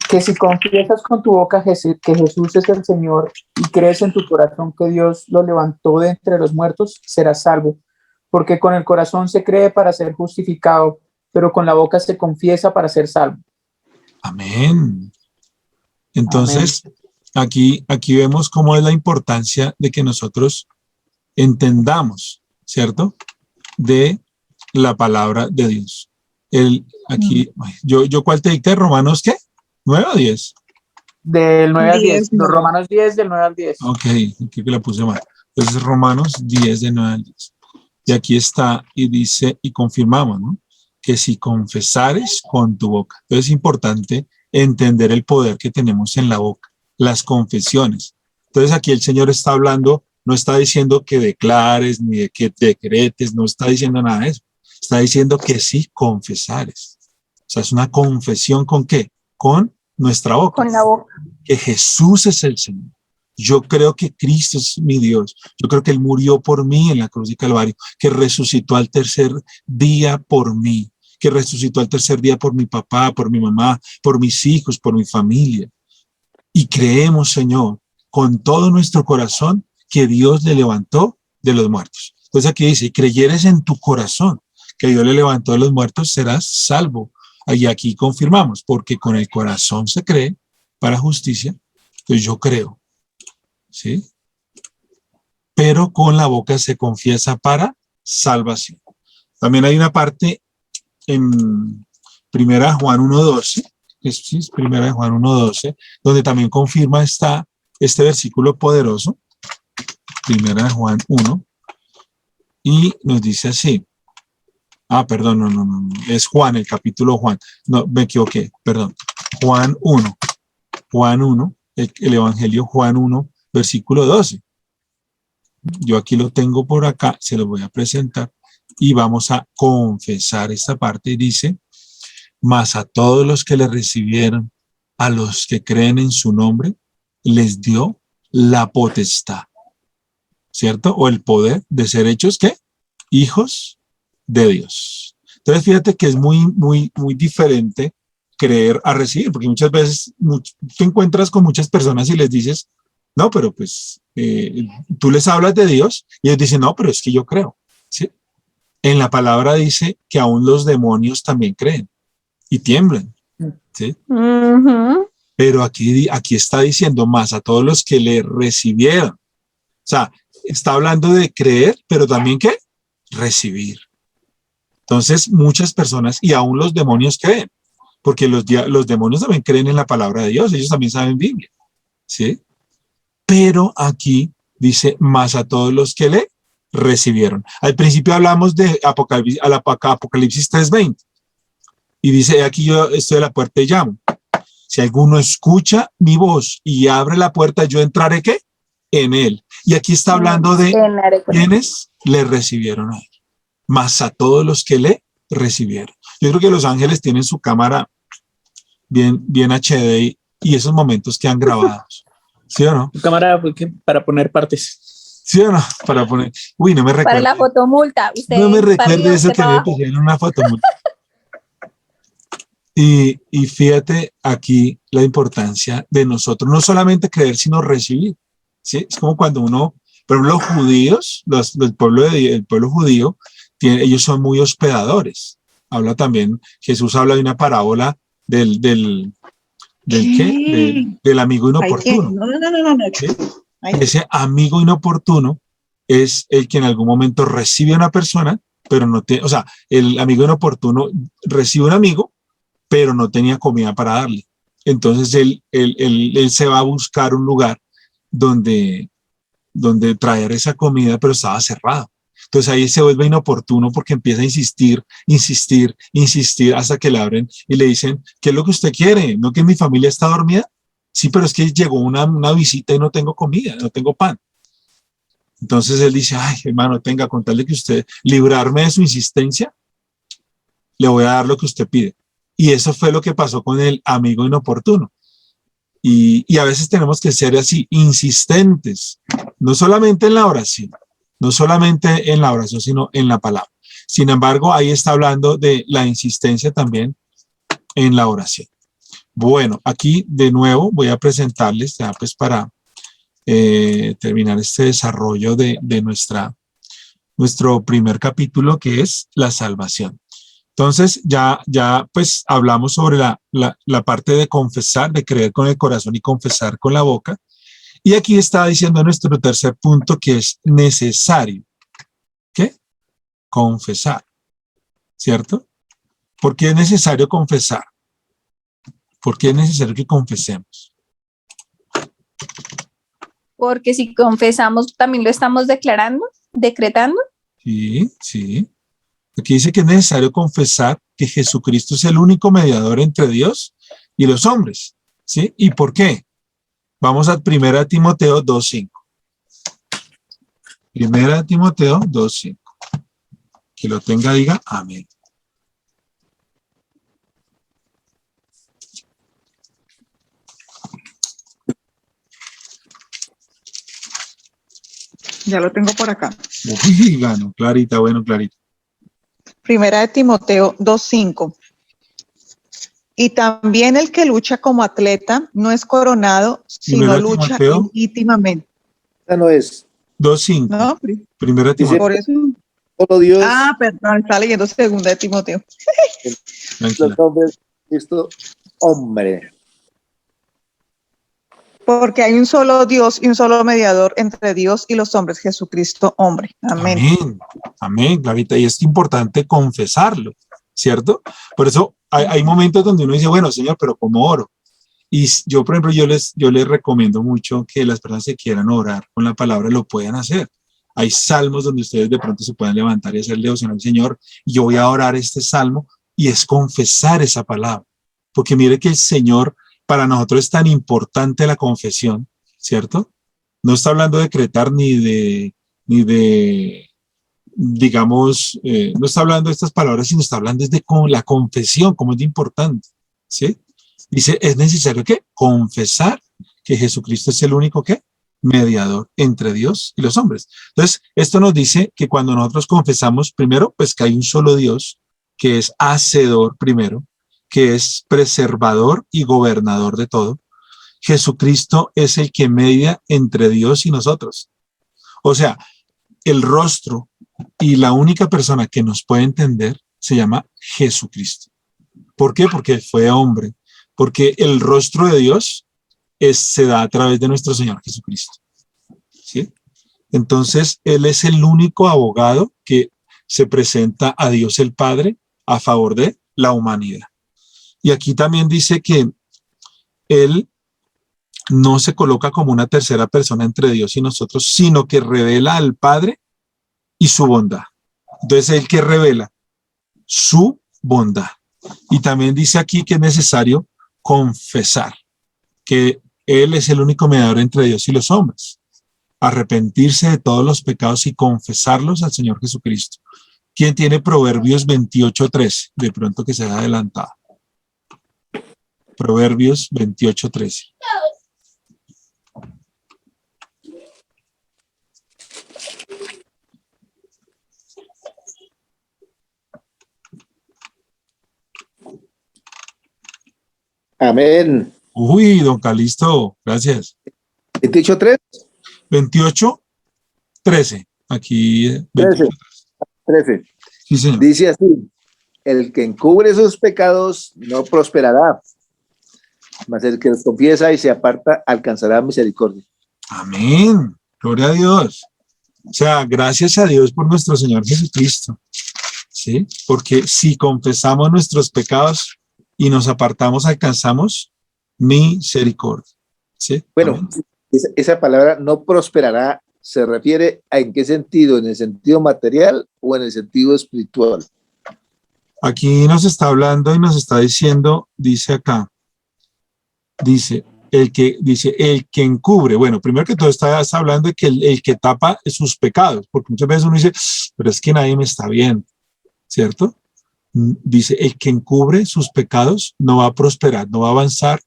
que si confiesas con tu boca que Jesús es el Señor y crees en tu corazón que Dios lo levantó de entre los muertos, serás salvo. Porque con el corazón se cree para ser justificado, pero con la boca se confiesa para ser salvo. Amén. Entonces, Aquí vemos cómo es la importancia de que nosotros entendamos, ¿cierto? De la palabra de Dios. Yo ¿cuál te dicté? ¿Romanos qué? ¿9 o 10? Del 9 al 10. Los Romanos 10, del 9 al 10. Ok, creo que la puse mal. Entonces, Romanos 10, del 9 al 10. Y aquí está, y dice, y confirmamos, ¿no? Que si confesares con tu boca. Entonces es importante entender el poder que tenemos en la boca, las confesiones. Entonces aquí el Señor está hablando, no está diciendo que declares, ni de que decretes, no está diciendo nada de eso. Está diciendo que sí confesares. O sea, es una confesión ¿con qué? Con nuestra boca. Con la boca. Que Jesús es el Señor. Yo creo que Cristo es mi Dios. Yo creo que Él murió por mí en la cruz de Calvario, que resucitó al tercer día por mí, que resucitó al tercer día por mi papá, por mi mamá, por mis hijos, por mi familia. Y creemos, Señor, con todo nuestro corazón que Dios le levantó de los muertos. Entonces aquí dice, creyeres en tu corazón que Dios le levantó de los muertos, serás salvo. Y aquí confirmamos, porque con el corazón se cree para justicia. Entonces yo creo. ¿Sí? Pero con la boca se confiesa para salvación. También hay una parte en 1 Juan 1:12, sí, 1 Juan 1:12, donde también confirma este versículo poderoso, 1 Juan 1, y nos dice así, Perdón, no. Es Juan, el capítulo Juan. No, me equivoqué, perdón. Juan 1, el Evangelio Juan 1, versículo 12. Yo aquí lo tengo por acá, se lo voy a presentar y vamos a confesar esta parte. Y dice, mas a todos los que le recibieron, a los que creen en su nombre, les dio la potestad, ¿cierto? O el poder de ser hechos, ¿qué? Hijos de Dios. Entonces, fíjate que es muy diferente creer a recibir, porque muchas veces te encuentras con muchas personas y les dices, no, pero pues tú les hablas de Dios y ellos dicen, no, pero es que yo creo, ¿sí? En la palabra dice que aún los demonios también creen y tiemblan, ¿sí? Ujú. Pero aquí está diciendo más a todos los que le recibieron. O sea, está hablando de creer, pero también ¿qué? Recibir. Entonces, muchas personas y aún los demonios creen, porque los demonios también creen en la palabra de Dios, ellos también saben Biblia, ¿sí? Pero aquí dice más a todos los que le recibieron. Al principio hablamos de Apocalipsis 3:20 y dice, aquí yo estoy a la puerta y llamo. Si alguno escucha mi voz y abre la puerta, yo entraré ¿qué? En él. Y aquí está hablando de quienes le recibieron a él. Más a todos los que le recibieron. Yo creo que los ángeles tienen su cámara bien HD y esos momentos quedan grabados. ¿Sí o no? Cámara para poner partes. ¿Sí o no? Para poner. Uy, no me recuerdo. Para la fotomulta. No me recuerdo eso que me pusieron una fotomulta. Y fíjate aquí la importancia de nosotros, no solamente creer, sino recibir. ¿Sí? Es como cuando uno, por ejemplo, los judíos, el pueblo judío, ellos son muy hospedadores. Habla también, Jesús habla de una parábola del amigo inoportuno. No. ¿Sí? Ese amigo inoportuno es el que en algún momento recibe a una persona, pero no tiene, o sea, el amigo inoportuno recibe un amigo, pero no tenía comida para darle. Entonces él se va a buscar un lugar donde traer esa comida, pero estaba cerrado. Entonces ahí se vuelve inoportuno porque empieza a insistir hasta que le abren y le dicen, ¿qué es lo que usted quiere? ¿No que mi familia está dormida? Sí, pero es que llegó una visita y no tengo comida, no tengo pan. Entonces él dice, ay, hermano, tenga, con tal de que usted librarme de su insistencia, le voy a dar lo que usted pide. Y eso fue lo que pasó con el amigo inoportuno. Y a veces tenemos que ser así, insistentes, no solamente en la oración, sino en la palabra. Sin embargo, ahí está hablando de la insistencia también en la oración. Bueno, aquí de nuevo voy a presentarles, ya pues para terminar este desarrollo de nuestro primer capítulo, que es la salvación. Entonces, ya pues hablamos sobre la parte de confesar, de creer con el corazón y confesar con la boca. Y aquí está diciendo nuestro tercer punto, que es necesario. ¿Qué? Confesar. ¿Cierto? ¿Por qué es necesario confesar? ¿Por qué es necesario que confesemos? Porque si confesamos, también lo estamos decretando. Sí. Aquí dice que es necesario confesar que Jesucristo es el único mediador entre Dios y los hombres. ¿Sí? ¿Y por qué? Vamos a 1 Timoteo 2:5. 1 Timoteo 2:5. Que lo tenga, diga amén. Ya lo tengo por acá. Uy, gano, clarita, bueno, clarita. 1 Timoteo 2:5. Y también el que lucha como atleta no es coronado, sino lucha legítimamente. Esa no es. 2:5. ¿No? 1 Timoteo. Por eso. Solo Dios. Perdón, está leyendo 2 Timoteo. Tranquila. Cristo, hombre. Porque hay un solo Dios y un solo mediador entre Dios y los hombres, Jesucristo, hombre. Amén. Amén, Clarita. Y es importante confesarlo, ¿cierto? Por eso hay momentos donde uno dice, bueno, Señor, pero ¿cómo oro? Y yo, por ejemplo, yo les recomiendo mucho que las personas que quieran orar con la palabra lo puedan hacer. hay salmos donde ustedes de pronto se pueden levantar y hacer devoción al Señor. Y yo voy a orar este salmo y es confesar esa palabra. Porque mire que el Señor, para nosotros es tan importante la confesión, ¿cierto? No está hablando de decretar ni de digamos, no está hablando de estas palabras, sino está hablando de con la confesión, como es de importante, ¿sí? Dice, es necesario que confesar que Jesucristo es el único que mediador entre Dios y los hombres. Entonces, esto nos dice que cuando nosotros confesamos, primero, pues que hay un solo Dios, que es hacedor primero, que es preservador y gobernador de todo. Jesucristo es el que media entre Dios y nosotros. O sea, el rostro y la única persona que nos puede entender se llama Jesucristo. ¿Por qué? Porque fue hombre. Porque el rostro de Dios se da a través de nuestro Señor Jesucristo. ¿Sí? Entonces, Él es el único abogado que se presenta a Dios el Padre a favor de la humanidad. Y aquí también dice que Él no se coloca como una tercera persona entre Dios y nosotros, sino que revela al Padre y su bondad. Entonces, Él que revela su bondad. Y también dice aquí que es necesario confesar que Él es el único mediador entre Dios y los hombres. Arrepentirse de todos los pecados y confesarlos al Señor Jesucristo. ¿Quién tiene Proverbios 28:13? De pronto que se haya adelantado. Proverbios 28:13. Amén. Uy, don Calisto, gracias. 28:3. 28:13. Aquí 13. 13. Sí, señor. Dice así: el que encubre sus pecados no prosperará, mas el que los confiesa y se aparta alcanzará misericordia. Amén. Gloria a Dios. O sea, gracias a Dios por nuestro Señor Jesucristo. ¿Sí? Porque si confesamos nuestros pecados y nos apartamos, alcanzamos misericordia. ¿Sí? Bueno, Amén. esa palabra no prosperará se refiere a en qué sentido, en el sentido material o en el sentido espiritual. Aquí nos está hablando y nos está diciendo, dice acá, dice el que encubre. Bueno, primero que todo está hablando de que el que tapa sus pecados, porque muchas veces uno dice, pero es que nadie me está viendo, ¿cierto? Dice, el que encubre sus pecados no va a prosperar, no va a avanzar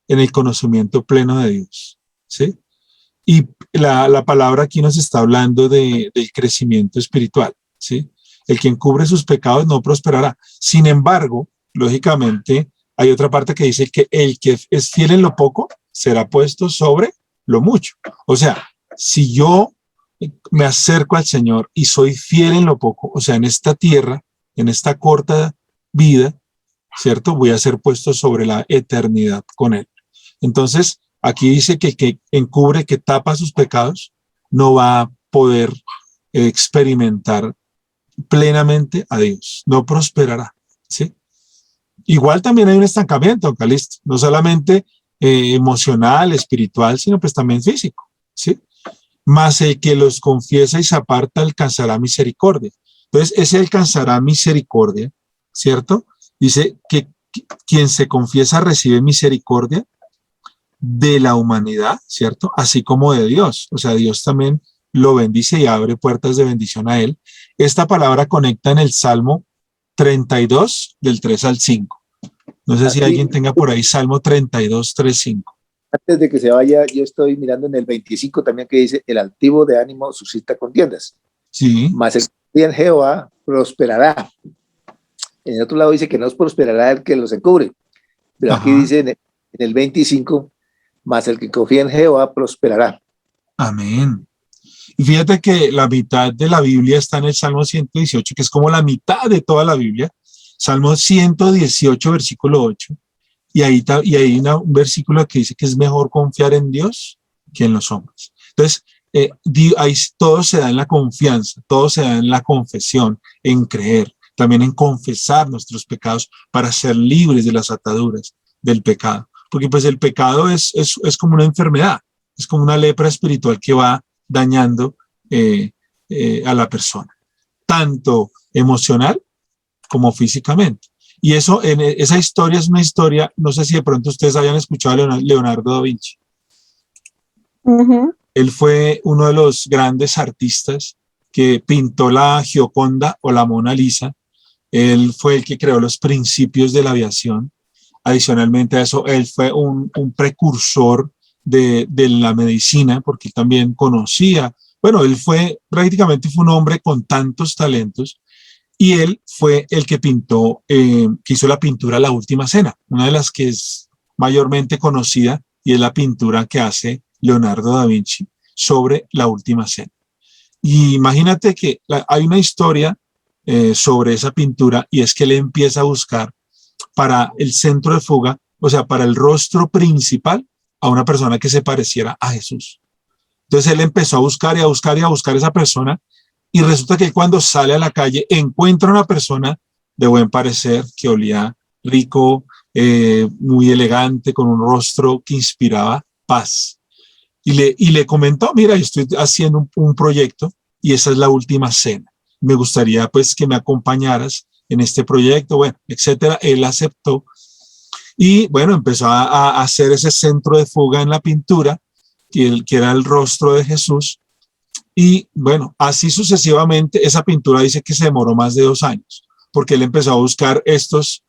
en el conocimiento pleno de Dios, ¿sí? Y la palabra aquí nos está hablando del crecimiento espiritual, ¿sí? El que encubre sus pecados no prosperará. Sin embargo, lógicamente, hay otra parte que dice que el que es fiel en lo poco será puesto sobre lo mucho. O sea, si yo me acerco al Señor y soy fiel en lo poco, o sea, en esta tierra, en esta corta vida, ¿cierto? Voy a ser puesto sobre la eternidad con Él. Entonces, aquí dice que el que encubre, que tapa sus pecados, no va a poder experimentar plenamente a Dios, no prosperará, ¿sí? Igual también hay un estancamiento, Calisto, no solamente emocional, espiritual, sino pues también físico, ¿sí? Mas el que los confiesa y se aparta alcanzará misericordia. Entonces, ese alcanzará misericordia, ¿cierto? Dice que quien se confiesa recibe misericordia de la humanidad, ¿cierto? Así como de Dios. O sea, Dios también lo bendice y abre puertas de bendición a él. Esta palabra conecta en el Salmo 32, del 3 al 5. No sé si alguien tenga por ahí Salmo 32, 3, 5. Antes de que se vaya, yo estoy mirando en el 25 también que dice, el altivo de ánimo suscita contiendas. Sí. Mas el que confía en Jehová prosperará. En el otro lado dice que no prosperará el que los encubre. Pero aquí dice en el 25, mas el que confía en Jehová prosperará. Amén. Y fíjate que la mitad de la Biblia está en el Salmo 118, que es como la mitad de toda la Biblia. Salmo 118, versículo 8. Y ahí un versículo que dice que es mejor confiar en Dios que en los hombres. Entonces, ahí todo se da en la confianza, todo se da en la confesión, en creer, también en confesar nuestros pecados para ser libres de las ataduras del pecado. Porque pues el pecado es como una enfermedad, es como una lepra espiritual que va dañando a la persona, tanto emocional como físicamente. Y eso, esa historia es una historia, no sé si de pronto ustedes hayan escuchado a Leonardo da Vinci. Él fue uno de los grandes artistas que pintó la Gioconda o la Mona Lisa. Él fue el que creó los principios de la aviación. Adicionalmente a eso, él fue un precursor de la medicina, porque él también conocía, bueno, él fue prácticamente fue un hombre con tantos talentos, y él fue el que pintó, que hizo la pintura La Última Cena, una de las que es mayormente conocida, y es la pintura que hace Leonardo da Vinci sobre La Última Cena. Y imagínate que hay una historia sobre esa pintura, y es que él empieza a buscar para el centro de fuga, o sea, para el rostro principal, a una persona que se pareciera a Jesús. Entonces él empezó a buscar y a buscar y a buscar esa persona, y resulta que cuando sale a la calle encuentra una persona de buen parecer, que olía rico, muy elegante, con un rostro que inspiraba paz. Y le comentó, mira, yo estoy haciendo un proyecto y esa es La Última Cena. Me gustaría pues que me acompañaras en este proyecto, bueno, etcétera. Él aceptó y bueno, empezó a hacer ese centro de fuga en la pintura, que era el rostro de Jesús. Y bueno, así sucesivamente, esa pintura dice que se demoró más de 2 años, porque él empezó a buscar estos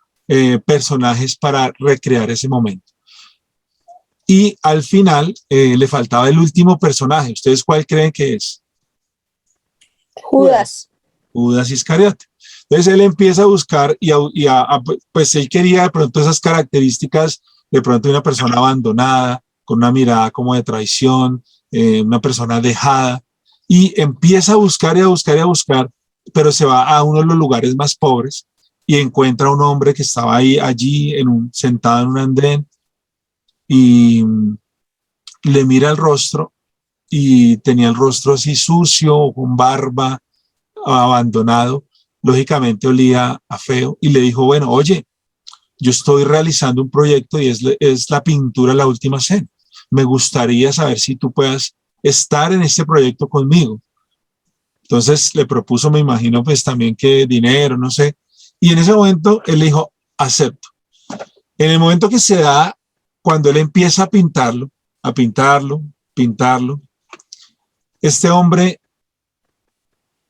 personajes para recrear ese momento. Y al final le faltaba el último personaje. ¿Ustedes cuál creen que es? Judas. Judas Iscariote. Entonces él empieza a buscar pues él quería de pronto esas características de pronto de una persona abandonada, con una mirada como de traición, una persona dejada, y empieza a buscar y a buscar y a buscar, pero se va a uno de los lugares más pobres y encuentra a un hombre que estaba allí sentado en un andén, y le mira el rostro y tenía el rostro así sucio, con barba, abandonado, lógicamente olía a feo, y le dijo, bueno, oye, yo estoy realizando un proyecto y es la pintura La Última Cena. Me gustaría saber si tú puedas estar en este proyecto conmigo. Entonces le propuso, me imagino, pues también que dinero, no sé. Y en ese momento él le dijo, acepto. En el momento que se da, cuando él empieza a pintarlo, pintarlo, este hombre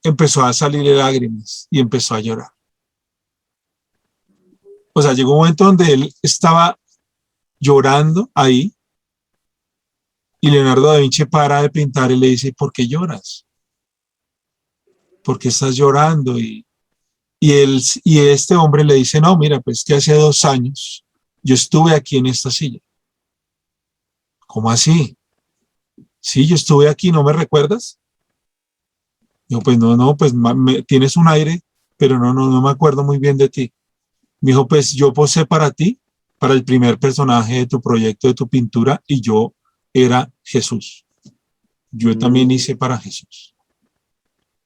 empezó a salirle lágrimas y empezó a llorar. O sea, llegó un momento donde él estaba llorando ahí, y Leonardo da Vinci para de pintar y le dice, ¿por qué lloras? ¿Por qué estás llorando? Y este hombre le dice, no, mira, pues que hace 2 años yo estuve aquí en esta silla. ¿Cómo así? Sí, yo estuve aquí, ¿no me recuerdas? Yo, pues no, pues tienes un aire, pero no me acuerdo muy bien de ti. Me dijo, pues yo posé para ti, para el primer personaje de tu proyecto, de tu pintura, y yo era Jesús. Yo también hice para Jesús.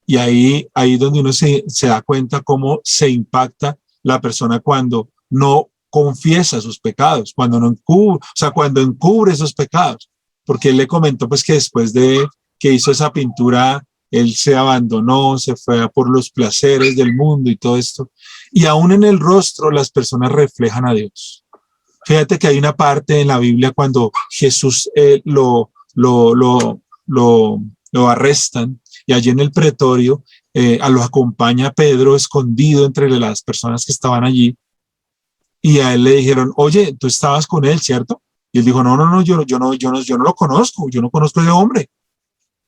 Y ahí donde uno se da cuenta cómo se impacta la persona cuando no confiesa sus pecados, cuando cuando encubre esos pecados. Porque él le comentó pues que después de que hizo esa pintura, él se abandonó, se fue por los placeres del mundo y todo esto. Y aún en el rostro las personas reflejan a Dios. Fíjate que hay una parte en la Biblia cuando Jesús lo arrestan, y allí en el pretorio lo acompaña Pedro escondido entre las personas que estaban allí, y a él le dijeron, oye, tú estabas con él, ¿cierto? Y él dijo, no, yo no lo conozco, yo no conozco a ese hombre.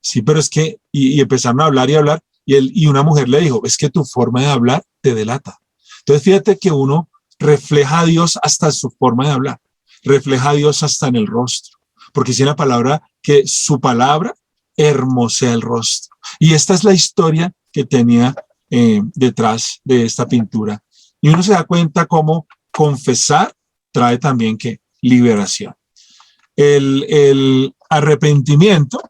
Sí, pero es que, y empezaron a hablar y hablar, y una mujer le dijo, es que tu forma de hablar te delata. Entonces fíjate que uno refleja a Dios hasta en su forma de hablar, refleja a Dios hasta en el rostro, porque dice la palabra que su palabra hermosea el rostro. Y esta es la historia que tenía detrás de esta pintura. Y uno se da cuenta cómo confesar trae también que liberación. El arrepentimiento,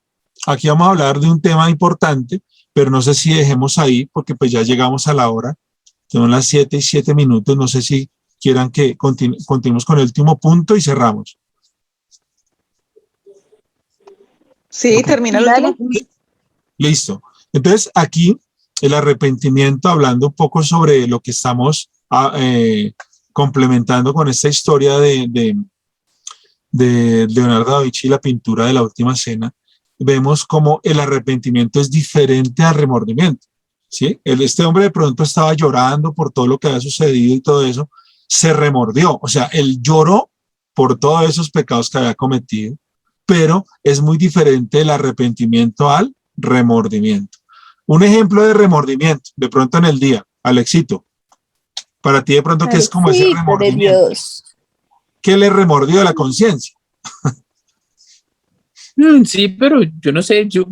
aquí vamos a hablar de un tema importante, pero no sé si dejemos ahí, porque pues ya llegamos a la hora, son las 7:07, no sé si quieran que continuemos con el último punto y cerramos. Sí, termina el último punto. Listo. Entonces, aquí el arrepentimiento, hablando un poco sobre lo que estamos complementando con esta historia de Leonardo da Vinci y la pintura de la Última Cena, vemos como el arrepentimiento es diferente al remordimiento, ¿sí? Este hombre de pronto estaba llorando por todo lo que había sucedido y todo eso, se remordió, o sea, él lloró por todos esos pecados que había cometido, pero es muy diferente el arrepentimiento al remordimiento. Un ejemplo de remordimiento, de pronto en el día, Alexito, para ti de pronto, ¿qué es como ese Alexito de remordimiento? Dios. ¿Qué le remordió a la conciencia? Sí, pero yo no sé, yo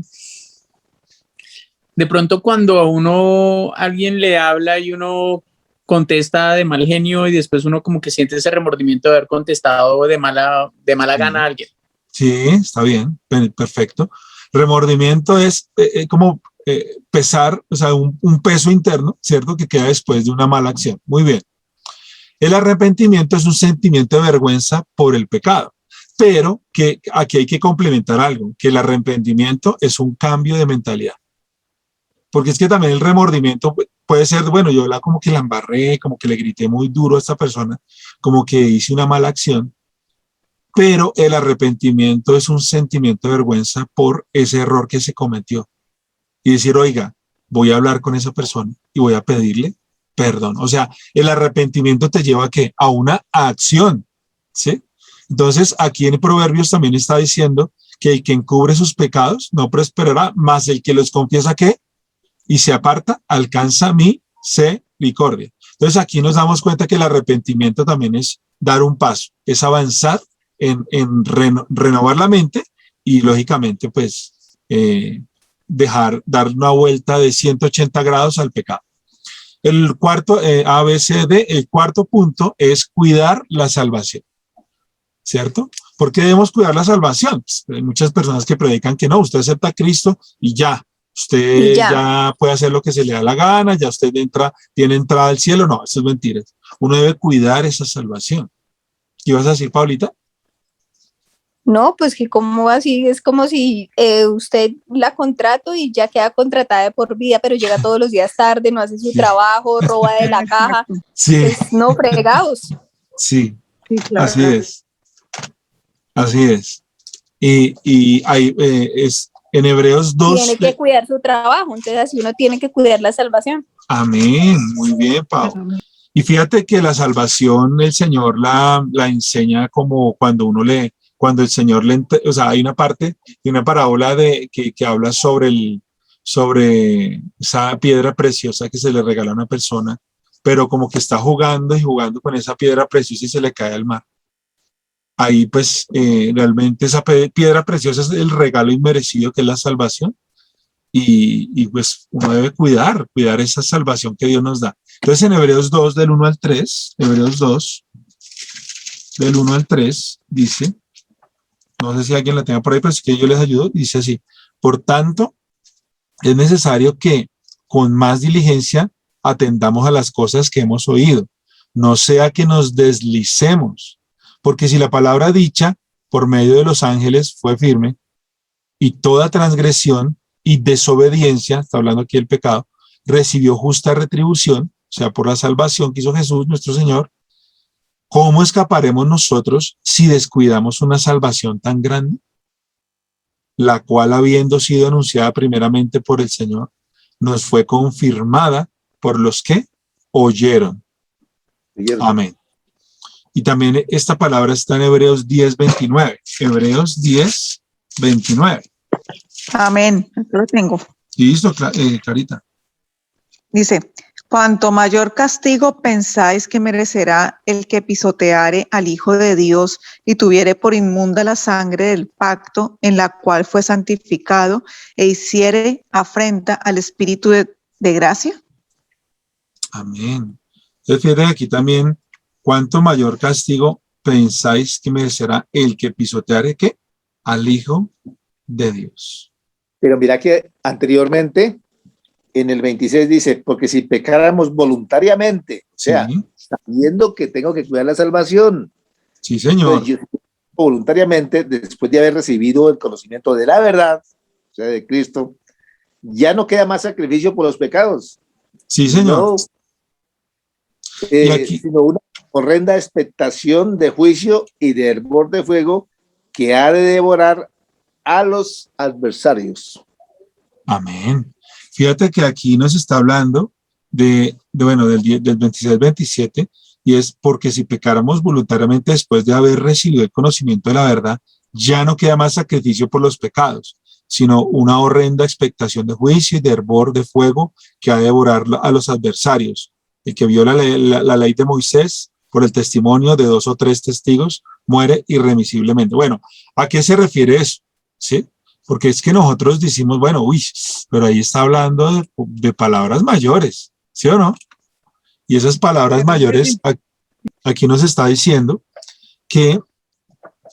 de pronto cuando a uno alguien le habla y uno contesta de mal genio y después uno como que siente ese remordimiento de haber contestado de mala gana a alguien. Sí, está bien, perfecto. Remordimiento es como pesar, o sea, un peso interno, ¿cierto? Que queda después de una mala acción. Muy bien. El arrepentimiento es un sentimiento de vergüenza por el pecado, pero que aquí hay que complementar algo, que el arrepentimiento es un cambio de mentalidad. Porque es que también el remordimiento puede ser, bueno, yo como que la embarré, como que le grité muy duro a esta persona, como que hice una mala acción, pero el arrepentimiento es un sentimiento de vergüenza por ese error que se cometió. Y decir, oiga, voy a hablar con esa persona y voy a pedirle perdón. O sea, el arrepentimiento te lleva ¿a qué? A una acción, ¿sí? Entonces, aquí en Proverbios también está diciendo que el que encubre sus pecados no prosperará, más el que los confiesa ¿qué? Y se aparta, alcanza misericordia. Entonces, aquí nos damos cuenta que el arrepentimiento también es dar un paso, es avanzar en renovar la mente y, lógicamente, pues, dar una vuelta de 180 grados al pecado. El cuarto, ABCD, el cuarto punto es cuidar la salvación, ¿cierto? ¿Por qué debemos cuidar la salvación? Pues, hay muchas personas que predican que no, usted acepta a Cristo y ya, usted ya puede hacer lo que se le da la gana, ya usted tiene entrada al cielo. No, eso es mentira. Uno debe cuidar esa salvación. ¿Qué ibas a decir, Paulita? No, pues que como así, es como si usted la contrato y ya queda contratada de por vida, pero llega todos los días tarde, no hace su trabajo, roba de la caja. Sí. Pues no, fregados. Sí, Sí, claro. así es. Así es. Y hay, en Hebreos 2. Tiene que cuidar su trabajo, entonces así uno tiene que cuidar la salvación. Amén, muy bien, Pau. Y fíjate que la salvación el Señor la enseña como cuando el Señor o sea, hay una parte de una parábola que habla sobre esa piedra preciosa que se le regala a una persona, pero como que está jugando y jugando con esa piedra preciosa y se le cae al mar. Ahí pues realmente esa piedra preciosa es el regalo inmerecido que es la salvación y pues uno debe cuidar esa salvación que Dios nos da. Entonces en Hebreos 2 del 1 al 3, Hebreos 2 del 1 al 3 dice, no sé si alguien la tenga por ahí, pero es que yo les ayudo, dice así, por tanto es necesario que con más diligencia atendamos a las cosas que hemos oído, no sea que nos deslicemos. Porque si la palabra dicha por medio de los ángeles fue firme, y toda transgresión y desobediencia, está hablando aquí del pecado, recibió justa retribución, o sea, por la salvación que hizo Jesús, nuestro Señor, ¿cómo escaparemos nosotros si descuidamos una salvación tan grande? La cual, habiendo sido anunciada primeramente por el Señor, nos fue confirmada por los que oyeron. Amén. Y también esta palabra está en Hebreos 10:29. Hebreos 10:29. Amén. Aquí lo tengo. Listo, Clarita. Dice, cuanto mayor castigo pensáis que merecerá el que pisoteare al Hijo de Dios y tuviere por inmunda la sangre del pacto en la cual fue santificado e hiciere afrenta al Espíritu de gracia. Amén. Entonces, fíjate aquí también, ¿cuánto mayor castigo pensáis que merecerá el que pisoteare ¿qué? Al Hijo de Dios? Pero mira que anteriormente, en el 26 dice, porque si pecáramos voluntariamente, o sea, Sí. sabiendo que tengo que cuidar la salvación, Sí, Señor. entonces yo voluntariamente, después de haber recibido el conocimiento de la verdad, o sea, de Cristo, ya no queda más sacrificio por los pecados. Sí, señor. Y aquí, Sino una horrenda expectación de juicio y de hervor de fuego que ha de devorar a los adversarios. amén. Fíjate que aquí nos está hablando del 26-27, y es porque si pecáramos voluntariamente después de haber recibido el conocimiento de la verdad, ya no queda más sacrificio por los pecados, sino una horrenda expectación de juicio y de hervor de fuego que ha de devorar a los adversarios. El que viola la ley de Moisés por el testimonio de 2 o 3 testigos muere irremisiblemente. Bueno, ¿a qué se refiere eso? ¿Sí? Porque es que nosotros decimos, bueno, pero ahí está hablando de palabras mayores, ¿sí o no? Y esas palabras mayores, aquí nos está diciendo que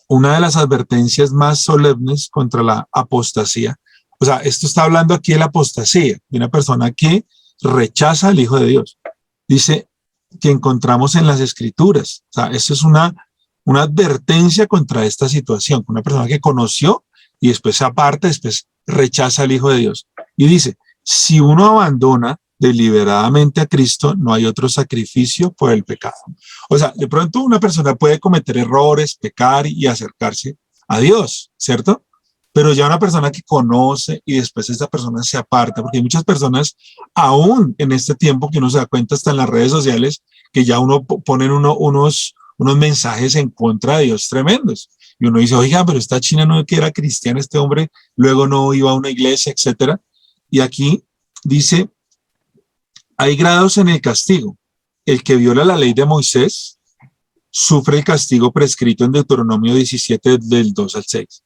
una de las advertencias más solemnes contra la apostasía, o sea, esto está hablando aquí de la apostasía, de una persona que rechaza al Hijo de Dios. Dice que encontramos en las Escrituras. O sea, eso es una advertencia contra esta situación, una persona que conoció y después se aparta, después rechaza al Hijo de Dios. Y dice, si uno abandona deliberadamente a Cristo, no hay otro sacrificio por el pecado. O sea, de pronto una persona puede cometer errores, pecar y acercarse a Dios, ¿cierto? Pero ya una persona que conoce y después esta persona se aparta, porque hay muchas personas, aún en este tiempo que uno se da cuenta hasta en las redes sociales, que ya uno ponen unos mensajes en contra de Dios tremendos. Y uno dice, oiga, pero esta china no que era cristiana, este hombre luego no iba a una iglesia, etcétera. Y aquí dice, hay grados en el castigo. El que viola la ley de Moisés sufre el castigo prescrito en Deuteronomio 17 del 2 al 6.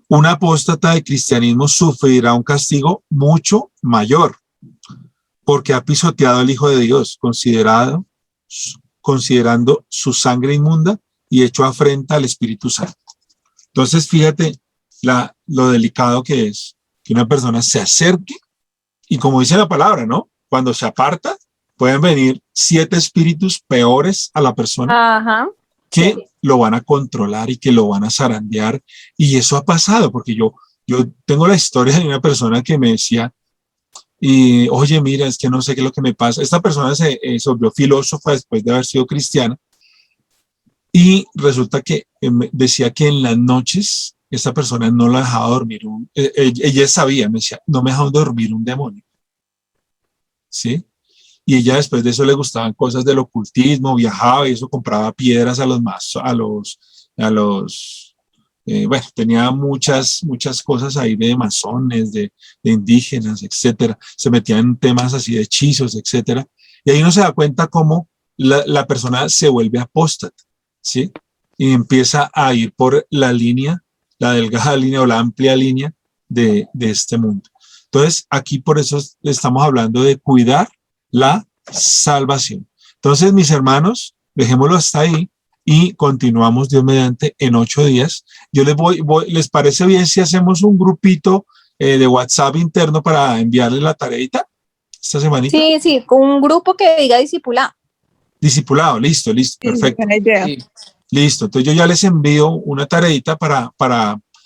Un apóstata de cristianismo sufrirá un castigo mucho mayor porque ha pisoteado al Hijo de Dios, considerando su sangre inmunda y hecho afrenta al Espíritu Santo. Entonces, fíjate lo delicado que es que una persona se acerque y, como dice la palabra, ¿no? Cuando se aparta, pueden venir 7 espíritus peores a la persona. Ajá. Que Sí. lo van a controlar y que lo van a zarandear. Y eso ha pasado, porque yo tengo la historia de una persona que me decía, y oye, mira, es que no sé qué es lo que me pasa. Esta persona se volvió filósofa después de haber sido cristiana, y resulta que decía que en las noches esta persona no la dejaba dormir. Ella sabía, me decía, no me dejaba dormir un demonio. ¿Sí? Y ella después de eso le gustaban cosas del ocultismo, viajaba y eso, compraba piedras bueno, tenía muchas cosas ahí de masones, de indígenas, etcétera. Se metía en temas así de hechizos, etcétera. Y ahí uno se da cuenta cómo la persona se vuelve apóstata, ¿sí? Y empieza a ir por la línea, la delgada línea o la amplia línea de este mundo. Entonces, aquí por eso estamos hablando de cuidar la salvación. Entonces, mis hermanos, dejémoslo hasta ahí y continuamos, Dios mediante, en 8 días. Yo ¿les parece bien si hacemos un grupito de WhatsApp interno para enviarles la tareita esta semanita? Sí, con un grupo que diga discipulado. Discipulado, listo, perfecto. Buena idea. Sí. Listo, entonces yo ya les envío una tareita para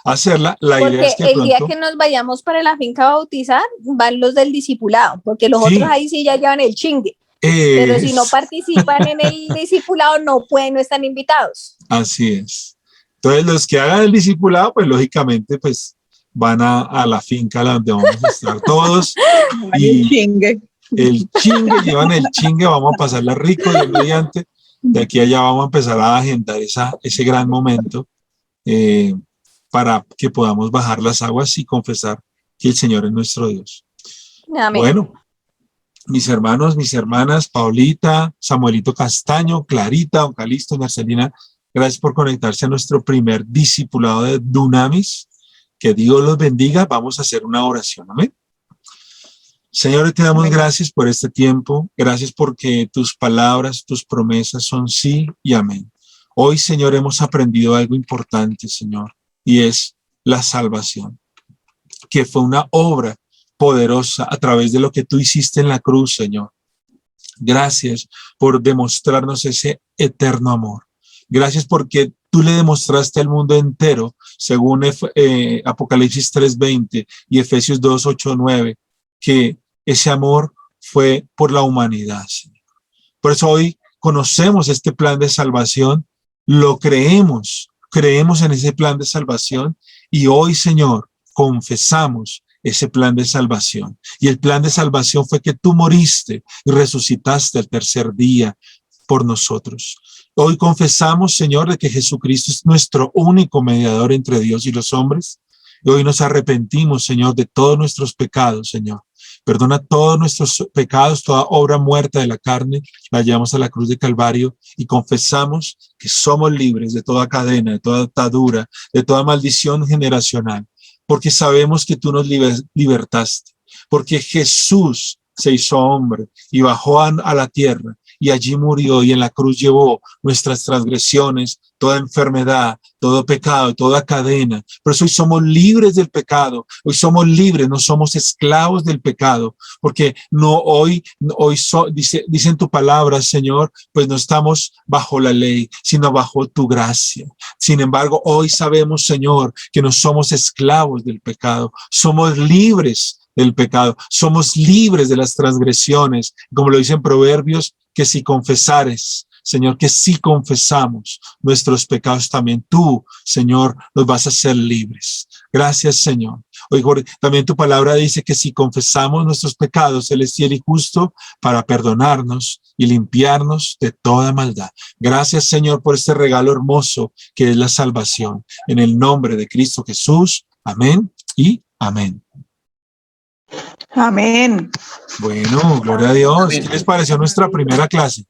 hacerla. La idea Porque es que el día pronto, que nos vayamos para la finca a bautizar, van los del discipulado, porque los Sí. otros ahí sí ya llevan el chingue. Pero si no participan en el discipulado, no están invitados. así es. Entonces, los que hagan el discipulado, pues lógicamente, pues van a la finca donde vamos a estar todos. Y Chingue. el chingue, llevan el chingue, vamos a pasarla rico, Dios mediante. De aquí a allá vamos a empezar a agendar ese gran momento para que podamos bajar las aguas y confesar que el Señor es nuestro Dios. Amén. Bueno, mis hermanos, mis hermanas, Paulita, Samuelito Castaño, Clarita, Don Calixto, Marcelina, gracias por conectarse a nuestro primer discipulado de Dunamis. Que Dios los bendiga. Vamos a hacer una oración. Amén. Señor, te damos gracias por este tiempo. Gracias porque tus palabras, tus promesas son sí y amén. Hoy, Señor, hemos aprendido algo importante, Señor, y es la salvación, que fue una obra poderosa a través de lo que tú hiciste en la cruz, Señor. Gracias por demostrarnos ese eterno amor. Gracias porque tú le demostraste al mundo entero, según Apocalipsis 3:20 y Efesios 2:8-9, que ese amor fue por la humanidad, Señor. Por eso hoy conocemos este plan de salvación, lo creemos en ese plan de salvación y hoy, Señor, confesamos ese plan de salvación. Y el plan de salvación fue que tú moriste y resucitaste al tercer día por nosotros. Hoy confesamos, Señor, de que Jesucristo es nuestro único mediador entre Dios y los hombres. Y hoy nos arrepentimos, Señor, de todos nuestros pecados, Señor. Perdona todos nuestros pecados, toda obra muerta de la carne, la llevamos a la cruz de Calvario y confesamos que somos libres de toda cadena, de toda atadura, de toda maldición generacional, porque sabemos que tú nos libertaste, porque Jesús se hizo hombre y bajó a la tierra y allí murió y en la cruz llevó nuestras transgresiones, toda enfermedad, todo pecado, toda cadena. Por eso hoy somos libres del pecado, hoy somos libres, no somos esclavos del pecado, porque dice en tu palabra, Señor, pues no estamos bajo la ley, sino bajo tu gracia. Sin embargo, hoy sabemos, Señor, que no somos esclavos del pecado, somos libres del pecado, somos libres de las transgresiones, como lo dicen Proverbios, que si confesares, Señor, que si confesamos nuestros pecados, también tú, Señor, nos vas a hacer libres. Gracias, Señor. Hoy también tu palabra dice que si confesamos nuestros pecados, Él es fiel y justo para perdonarnos y limpiarnos de toda maldad. Gracias, Señor, por este regalo hermoso que es la salvación. En el nombre de Cristo Jesús. Amén y amén. Amén. Bueno, gloria a Dios. Amén. ¿Qué les pareció nuestra primera clase?